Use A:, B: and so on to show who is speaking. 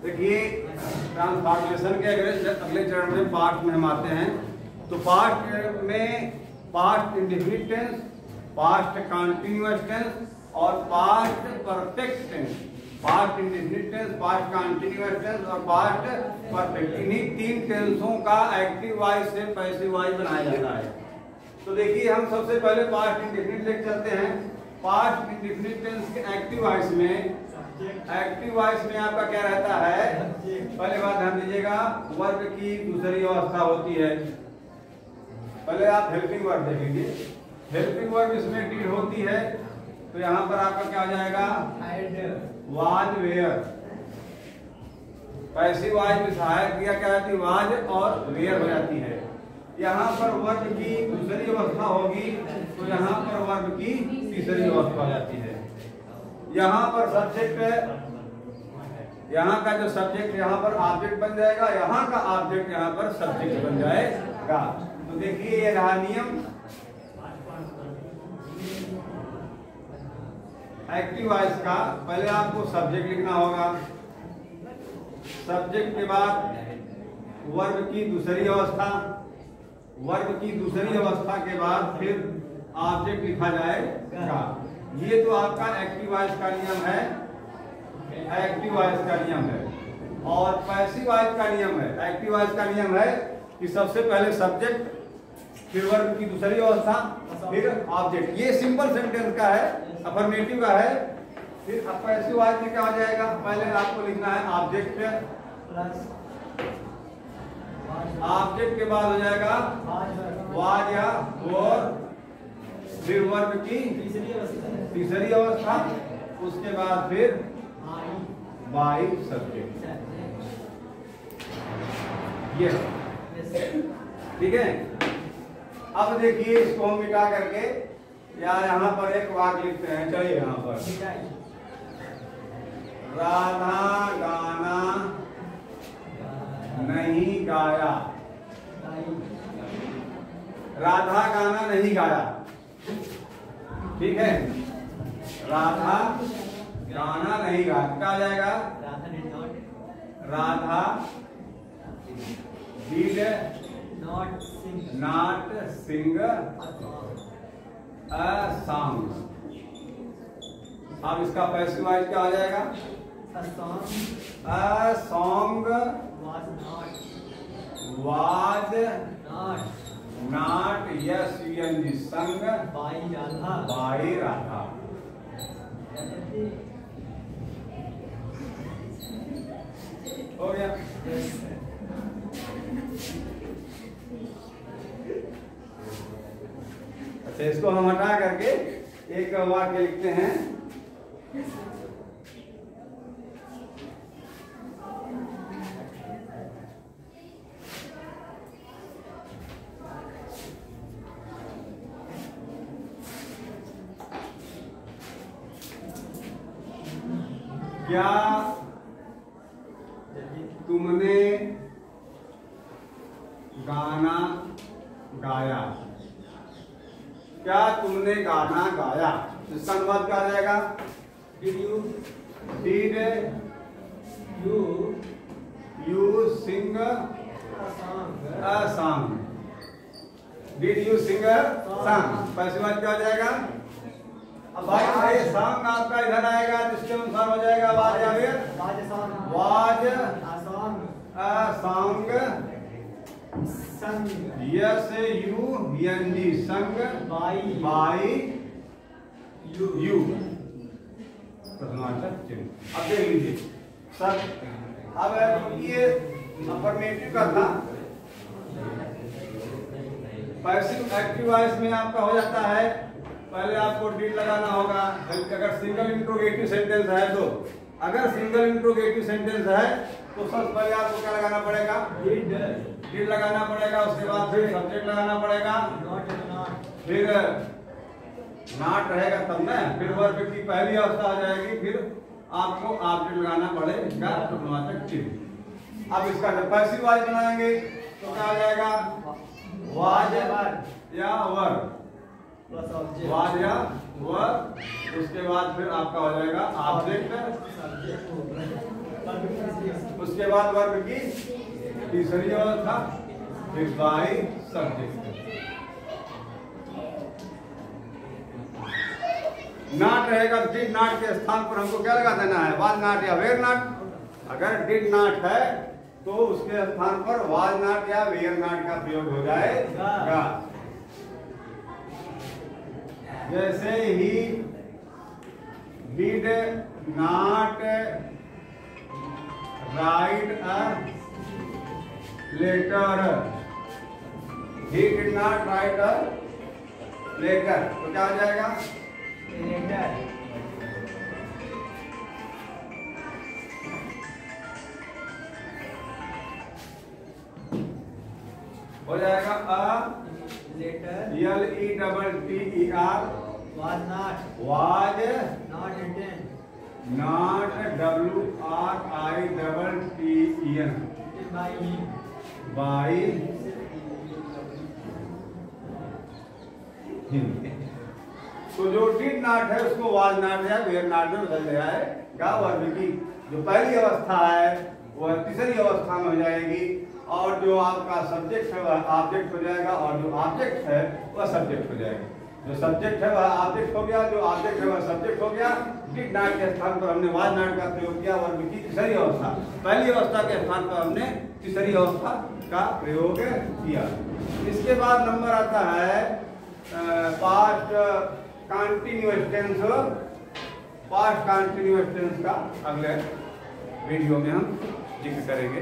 A: देखिए ट्रांसफॉर्मेशन के अगले चरण में पास्ट में हम आते हैं। तो पास्ट में past indefinite tense, past continuous tense और past perfect tense. Past indefinite tense, past continuous tense और पास्ट परफेक्ट, इन्हीं तीन टेंसों का एक्टिव वॉइस से पैसिव वॉइस बनाया जाता है। तो देखिए हम सबसे पहले पास्ट इंडेफिनिट लेके चलते हैं। पास्ट इंडेफिनिट टेंस के एक्टिव वॉइस में, एक्टिव वॉइस में आपका क्या रहता है? पहले बात ध्यान दीजिएगा, वर्ब की दूसरी अवस्था होती है। पहले आप हेल्पिंग वर्ब देख लीजिए। हेल्पिंग वर्ब इसमें डीड होती है, तो यहाँ पर आपका क्या हो जाएगा? Was where. पैसिव वॉइस में सहायक क्रिया क्या होती है? वाज और वेयर हो जाती है। यहाँ पर वर्ब की दूसरी अवस्था होगी, तो यहाँ पर वर्ब की तीसरी अवस्था हो जाती है। यहाँ पर सब्जेक्ट, यहाँ का जो सब्जेक्ट यहाँ पर ऑब्जेक्ट बन जाएगा, यहाँ का ऑब्जेक्ट यहाँ पर सब्जेक्ट बन जाएगा। तो देखिए ये रहा नियम। एक्टिव वॉइस का पहले आपको सब्जेक्ट लिखना होगा, सब्जेक्ट के बाद वर्ब की दूसरी अवस्था, वर्ब की दूसरी अवस्था के बाद फिर ऑब्जेक्ट लिखा जाएगा। ये तो आपका एक्टिव वॉइस का नियम है, एक्टिव वॉइस का नियम है। और पैसिव वॉइस का नियम है। एक्टिव वॉइस का नियम है कि सबसे पहले सब्जेक्ट, फिर वर्ब की दूसरी अवस्था, फिर ऑब्जेक्ट। ये सिंपल सेंटेंस का है, अफर्मेटिव का है। फिर पैसिव वॉइस में क्या हो जाएगा? पहले आपको लिखना है ऑब्जेक्ट, ऑब्जेक्ट के बाद हो जाएगा वाज या वर, फिर वर्ब की तीसरी अवस्था, उसके बाद फिर बाई सब्जेक्ट। ये ठीक है। अब देखिए इसको हम मिटा करके या यहाँ पर एक वाक्य लिखते हैं। चलिए यहाँ पर राधा गाना नहीं गाया, राधा गाना नहीं गाया। ठीक है, राधा गाना नहीं गाया, क्या आ जाएगा? Radha did not sing a song। अब इसका पैसिव वॉइस क्या आ जाएगा? A song was not yes sung by Radha। हो गया। अच्छा, इसको हम हटा करके एक वाक्य लिखते हैं। क्या तुमने गाना गाया? क्या तुमने गाना गाया? इसका अनुवाद क्या आ जाएगा? Did you sing a song? Did you sing a song? Passive voice क्या आ जाएगा? अब भाई ये सॉन्ग आपका इधर आएगा, जिसके अनुसार हो जाएगा वाज या फिर was a song yes you sung by you। अब देख लीजिए सर, अब ये अफर्मेटिव का था। पैसिव एक्टिव वॉइस में आपका हो जाता है, पहले आपको डिड लगाना होगा। अगर सिंगल इंट्रोगेटिव सेंटेंस है तो, अगर सिंगल इंट्रोगेटिव सेंटेंस है तो सबसे पहले आपको क्या लगाना पड़ेगा? डिड लगाना पड़ेगा। उसके बाद फिर सब्जेक्ट लगाना पड़ेगा, फिर नॉट रहेगा तब ना, फिर वर्ब की पहली अवस्था आ जाएगी, फिर आपको ऑब्जेक्ट लगाना पड़ेगा। अब इसका जब पैसिव वॉइस बनाएंगे तो क्या आ जाएगा? वाज या वर, वाज या वर, उसके बाद फिर आपका हो जाएगा ऑब्जेक्ट। उसके बाद वर्ब की तीसरी अवस्था फिर बाई सब्जेक्ट। नॉट रहेगा, डिड नॉट के स्थान पर हमको क्या लगा देना है, वाज नॉट या वेयर नॉट। अगर डिड नॉट है तो उसके स्थान पर वाज नॉट या वेयर नॉट का प्रयोग हो जाएगा। जैसे he did not write a letter, he did not write a letter, तो क्या हो जाएगा, लेटर। हो जाएगा a letter, LETTER
B: was not
A: was
B: not written
A: not WRITTEN
B: by him
A: by him। तो जो डिड नॉट है उसको वाज नॉट या वेयर नॉट में बदल दिया है। क्या वर्ब की जो पहली अवस्था है वह तीसरी अवस्था में हो जाएगी, और जो आपका सब्जेक्ट है वह ऑब्जेक्ट हो जाएगा, और जो ऑब्जेक्ट है वह सब्जेक्ट हो जाएगा। जो सब्जेक्ट है वह ऑब्जेक्ट हो गया, जो ऑब्जेक्ट है वह सब्जेक्ट हो गया। डिड नॉट के स्थान पर हमने वाज नॉट का प्रयोग किया, वर्ब की तीसरी अवस्था। पहली अवस्था के स्थान पर हमने तीसरी अवस्था का प्रयोग किया। इसके बाद नंबर आता है past continuous tense. Past continuous tense का अगले वीडियो में हम जिक्र करेंगे।